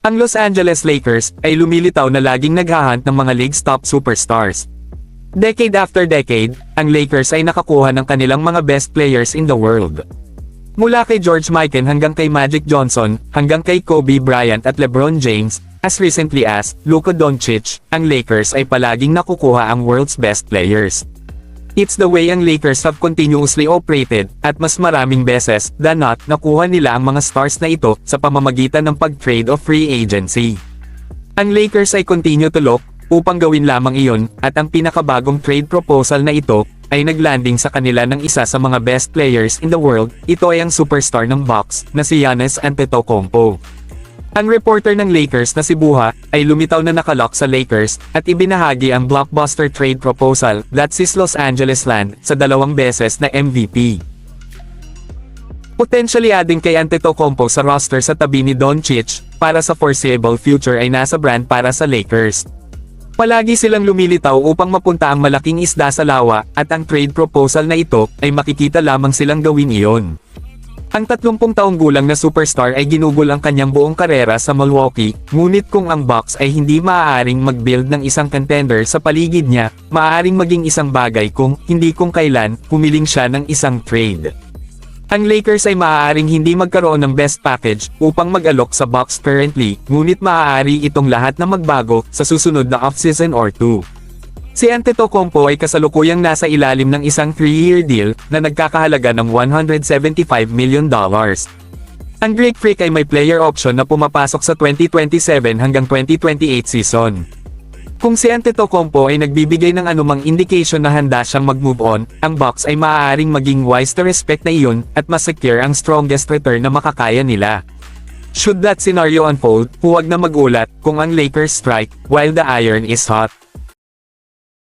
Ang Los Angeles Lakers ay lumilitaw na laging naghahunt ng mga league's top superstars. Decade after decade, ang Lakers ay nakakuha ng kanilang mga best players in the world. Mula kay George Mikan hanggang kay Magic Johnson, hanggang kay Kobe Bryant at LeBron James, as recently as Luka Doncic, ang Lakers ay palaging nakukuha ang world's best players. It's the way ang Lakers have continuously operated, at mas maraming beses than not nakuha nila ang mga stars na ito sa pamamagitan ng pag-trade o free agency. Ang Lakers ay continue to look upang gawin lamang iyon, at ang pinakabagong trade proposal na ito ay naglanding sa kanila ng isa sa mga best players in the world. Ito ay ang superstar ng Bucks na si Giannis Antetokounmpo. Ang reporter ng Lakers na si Buha ay lumitaw na nakalock sa Lakers at ibinahagi ang blockbuster trade proposal that sees Los Angeles land sa 2 beses na MVP. Potentially adding kay Antetokounmpo sa roster sa tabi ni Doncic para sa foreseeable future ay nasa brand para sa Lakers. Palagi silang lumilitaw upang mapunta ang malaking isda sa lawa, at ang trade proposal na ito ay makikita lamang silang gawin iyon. Ang 30 taong gulang na superstar ay ginugol ang kanyang buong karera sa Milwaukee, ngunit kung ang Bucks ay hindi maaaring mag-build ng isang contender sa paligid niya, maaaring maging isang bagay kung kailan humiling siya ng isang trade. Ang Lakers ay maaaring hindi magkaroon ng best package upang mag-alok sa Bucks currently, ngunit maaari itong lahat na magbago sa susunod na offseason or 2. Si Antetokounmpo ay kasalukuyang nasa ilalim ng isang 3-year deal na nagkakahalaga ng $175 million. Ang Greek Freak ay may player option na pumapasok sa 2027 hanggang 2028 season. Kung si Antetokounmpo ay nagbibigay ng anumang indication na handa siyang mag-move on, ang Bucks ay maaaring maging wise to respect na iyon at mas secure ang strongest return na makakaya nila. Should that scenario unfold, huwag na magulat kung ang Lakers strike while the iron is hot.